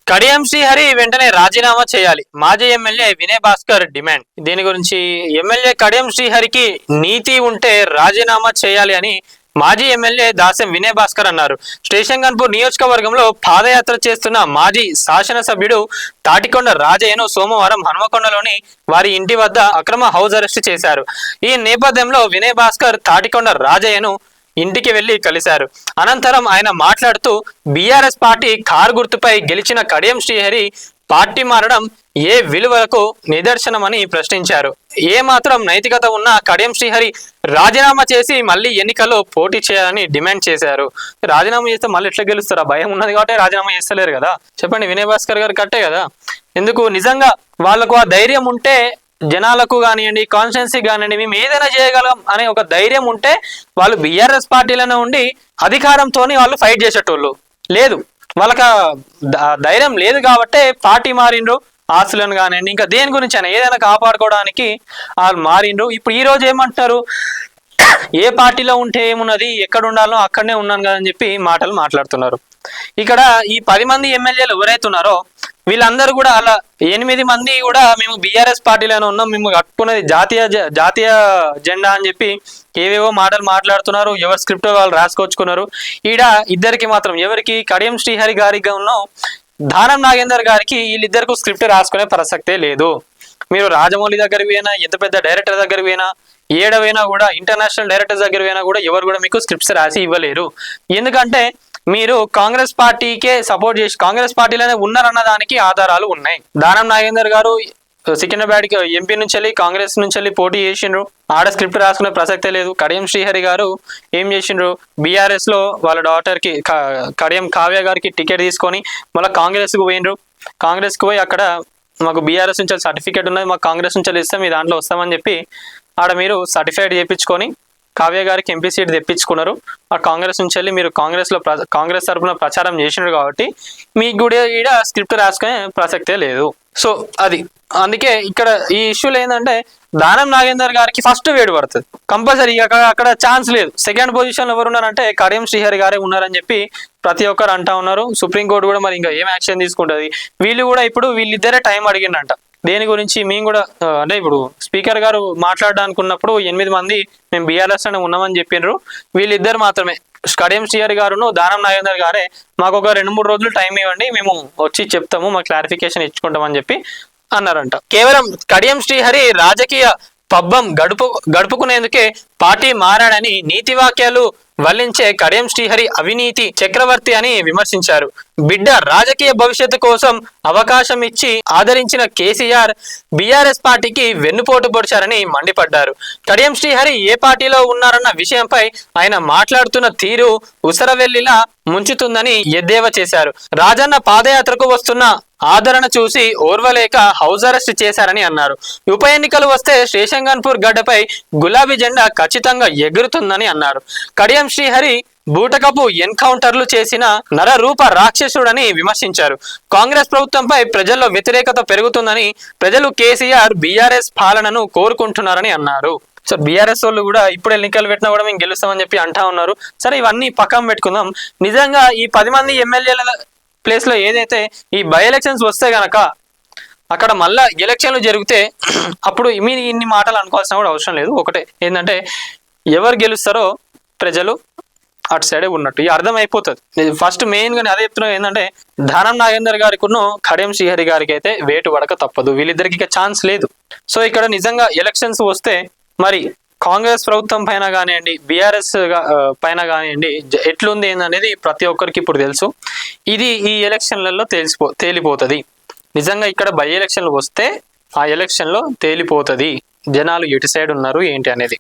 కడియం శ్రీహరి వెంటనే రాజీనామా చేయాలి. మాజీ ఎమ్మెల్యే వినయ్ భాస్కర్ డిమాండ్. దీని గురించి ఎమ్మెల్యే కడియం శ్రీహరికి నీతి ఉంటే రాజీనామా చేయాలి అని మాజీ ఎమ్మెల్యే దాసెం వినయ్ భాస్కర్ అన్నారు. స్టేషన్ గన్పూర్ నియోజకవర్గంలో పాదయాత్ర చేస్తున్న మాజీ శాసనసభ్యుడు తాటికొండ రాజయ్యను సోమవారం హనుమకొండలోని వారి ఇంటి వద్ద అక్రమ హౌస్ అరెస్ట్ చేశారు. ఈ నేపథ్యంలో వినయ్ భాస్కర్ తాటికొండ రాజయ్యను ఇంటికి వెళ్లి కలిశారు. అనంతరం ఆయన మాట్లాడుతూ బీఆర్ఎస్ పార్టీ కారు గుర్తుపై గెలిచిన కడియం శ్రీహరి పార్టీ మారడం ఏ విలువలకు నిదర్శనమని ప్రశ్నించారు. ఏ మాత్రం నైతికత ఉన్న కడియం శ్రీహరి రాజీనామా చేసి మళ్ళీ ఎన్నికల్లో పోటీ చేయాలని డిమాండ్ చేశారు. రాజీనామా చేస్తే మళ్ళీ ఎట్లా గెలుస్తారా? భయం ఉన్నది కాబట్టి రాజీనామా చేస్తలేరు కదా. చెప్పండి, వినయ్ భాస్కర్ గారు కట్టే కదా. ఎందుకు నిజంగా వాళ్లకు ఆ ధైర్యం ఉంటే, జనాలకు కానివ్వండి, కాన్స్టిట్యున్సీ కానివ్వండి, మేము ఏదైనా చేయగలం అనే ఒక ధైర్యం ఉంటే వాళ్ళు బీఆర్ఎస్ పార్టీలోనే ఉండి అధికారంతో వాళ్ళు ఫైట్ చేసేటోళ్ళు. లేదు, వాళ్ళకి ధైర్యం లేదు కాబట్టే పార్టీ మారిండ్రు. ఆస్తులను కానివ్వండి, ఇంకా దేని గురించి అయినా ఏదైనా కాపాడుకోవడానికి వాళ్ళు మారిండ్రు. ఇప్పుడు ఈ రోజు ఏమంటారు, ఏ పార్టీలో ఉంటే ఏమున్నది, ఎక్కడ ఉండాలో అక్కడనే ఉన్నాను కదా అని చెప్పి మాటలు మాట్లాడుతున్నారు. ఇక్కడ ఈ 10 మంది ఎమ్మెల్యేలు ఎవరైతే ఉన్నారో వీళ్ళందరూ కూడా అలా 8 మంది కూడా మేము బీఆర్ఎస్ పార్టీలోనే ఉన్నాం, మేము కట్టుకున్నది జాతీయ జెండా అని చెప్పి ఏవేవో మాటలు మాట్లాడుతున్నారు. ఎవరు స్క్రిప్ట్ వాళ్ళు రాసుకొచ్చుకున్నారు. ఈడ ఇద్దరికి మాత్రం, ఎవరికి, కడియం శ్రీహరి గారికి ఉన్నాం, దానం నాగేందర్ గారికి, వీళ్ళిద్దరికి స్క్రిప్ట్ రాసుకునే ప్రసక్తే లేదు. మీరు రాజమౌళి దగ్గరికి పోయినా, ఎంత పెద్ద డైరెక్టర్ దగ్గరికి పోయినా, ఏడవైనా కూడా, ఇంటర్నేషనల్ డైరెక్టర్ దగ్గర పోయినా కూడా ఎవరు కూడా మీకు స్క్రిప్ట్స్ రాసి ఇవ్వలేరు. ఎందుకంటే మీరు కాంగ్రెస్ పార్టీకే సపోర్ట్ చేసి కాంగ్రెస్ పార్టీలోనే ఉన్నారన్న దానికి ఆధారాలు ఉన్నాయి. దానం నాగేందర్ గారు సికింద్రాబాద్ ఎంపీ నుంచి వెళ్ళి కాంగ్రెస్ నుంచి వెళ్ళి పోటీ చేసిండ్రు. ఆడ స్క్రిప్ట్ రాసుకునే ప్రసక్తే లేదు. కడియం శ్రీహరి గారు ఏం చేసిండ్రు, బీఆర్ఎస్ లో వాళ్ళ డాటర్ కి కడియం కావ్య గారికి టికెట్ తీసుకొని మళ్ళీ కాంగ్రెస్ కు పోయిండ్రు. కాంగ్రెస్ కు పోయి అక్కడ మాకు బీఆర్ఎస్ నుంచి సర్టిఫికేట్ ఉన్నది, మాకు కాంగ్రెస్ నుంచి ఇస్తే మీ దాంట్లో వస్తామని చెప్పి ఆడ మీరు సర్టిఫైడ్ చేయించుకొని కావ్య గారికి ఎంపీ సీట్ తెప్పించుకున్నారు. ఆ కాంగ్రెస్ నుంచి వెళ్ళి మీరు కాంగ్రెస్ తరఫున ప్రచారం చేసినారు కాబట్టి మీకు కూడా ఈడ స్క్రిప్ట్ రాసుకునే ప్రసక్తే లేదు. సో అది అందుకే ఇక్కడ ఈ ఇష్యూలు ఏంటంటే దానం నాగేందర్ గారికి ఫస్ట్ వేడు పడుతుంది కంపల్సరీ. అక్కడ ఛాన్స్ లేదు. సెకండ్ పొజిషన్ ఎవరు ఉన్నారంటే కడియం శ్రీహరి గారే ఉన్నారని చెప్పి ప్రతి ఒక్కరు అంటా ఉన్నారు. సుప్రీంకోర్టు కూడా మరి ఇంకా ఏం యాక్షన్ తీసుకుంటుంది. వీళ్ళు కూడా ఇప్పుడు వీళ్ళిద్దరే టైం అడిగిండంట. దేని గురించి మేము కూడా అంటే ఇప్పుడు స్పీకర్ గారు మాట్లాడడానికి ఉన్నప్పుడు 8 మంది మేము బీఆర్ఎస్ అనే ఉన్నామని చెప్పినారు. వీళ్ళిద్దరు మాత్రమే, కడియం శ్రీహరి గారును దానం నాగేందర్ గారే మాకు ఒక 2-3 రోజులు టైం ఇవ్వండి, మేము వచ్చి చెప్తాము, మా క్లారిఫికేషన్ ఇచ్చుకుంటామని చెప్పి అన్నారంట. కేవలం కడియం శ్రీహరి రాజకీయ పబ్బం గడుపుకునేందుకే పార్టీ మారాడని నీతి వాక్యాలు వల్లించే కడియం శ్రీహరి అవినీతి చక్రవర్తి అని విమర్శించారు. బిడ్డ రాజకీయ భవిష్యత్తు కోసం అవకాశం ఇచ్చి ఆదరించిన కేసీఆర్ బీఆర్ఎస్ పార్టీకి వెన్నుపోటు పొడిచారని మండిపడ్డారు. కడియం శ్రీహరి ఏ పార్టీలో ఉన్నారన్న విషయంపై ఆయన మాట్లాడుతున్న తీరు ఉసరవెల్లిలా ముంచుతుందని ఎద్దేవా చేశారు. రాజన్న పాదయాత్రకు వస్తున్న ఆదరణ చూసి ఓర్వలేక హౌస్ అరెస్ట్ చేశారని అన్నారు. ఉప ఎన్నికలు వస్తే స్టేషన్ గన్పూర్ గడ్డపై గులాబీ జెండా ఖచ్చితంగా ఎగురుతుందని అన్నారు. కడియం శ్రీహరి బూటకపు ఎన్కౌంటర్లు చేసిన నరరూప రాక్షసుడని విమర్శించారు. కాంగ్రెస్ ప్రభుత్వంపై ప్రజల్లో వ్యతిరేకత పెరుగుతుందని, ప్రజలు కేసీఆర్ బీఆర్ఎస్ పాలనను కోరుకుంటున్నారని అన్నారు. సో బీఆర్ఎస్ వాళ్ళు కూడా ఇప్పుడు ఎన్నికలు పెట్టినా కూడా మేము గెలుస్తామని చెప్పి అంటా ఉన్నారు. సరే, ఇవన్నీ పక్కన పెట్టుకుందాం. నిజంగా ఈ 10 మంది ఎమ్మెల్యేల ప్లేస్ లో ఏదైతే ఈ బై ఎలక్షన్స్ వస్తే గనక అక్కడ మళ్ళా ఎలక్షన్లు జరిగితే అప్పుడు మీరు ఇన్ని మాటలు అనుకోవాల్సిన కూడా అవసరం లేదు. ఒకటే ఏంటంటే ఎవరు గెలుస్తారో ప్రజలు అటు సైడే ఉన్నట్టు అర్థమైపోతుంది. ఫస్ట్ మెయిన్ గా అదే చెప్తున్నా ఏంటంటే దానం నాగేందర్ గారికి కడియం శ్రీహరి గారికి అయితే వేటు పడక తప్పదు. వీళ్ళిద్దరికి ఇక ఛాన్స్ లేదు. సో ఇక్కడ నిజంగా ఎలక్షన్స్ వస్తే మరి కాంగ్రెస్ ప్రభుత్వం పైన కానివ్వండి, బీఆర్ఎస్ పైన కానివ్వండి ఎట్లుంది ఏందనేది ప్రతి ఒక్కరికి ఇప్పుడు తెలుసు. ఇది ఈ ఎలక్షన్లలో తేలిపోతుంది. నిజంగా ఇక్కడ బై ఎలక్షన్లు వస్తే ఆ ఎలక్షన్లో తేలిపోతుంది జనాలు ఎటు సైడ్ ఉన్నారు ఏంటి అనేది.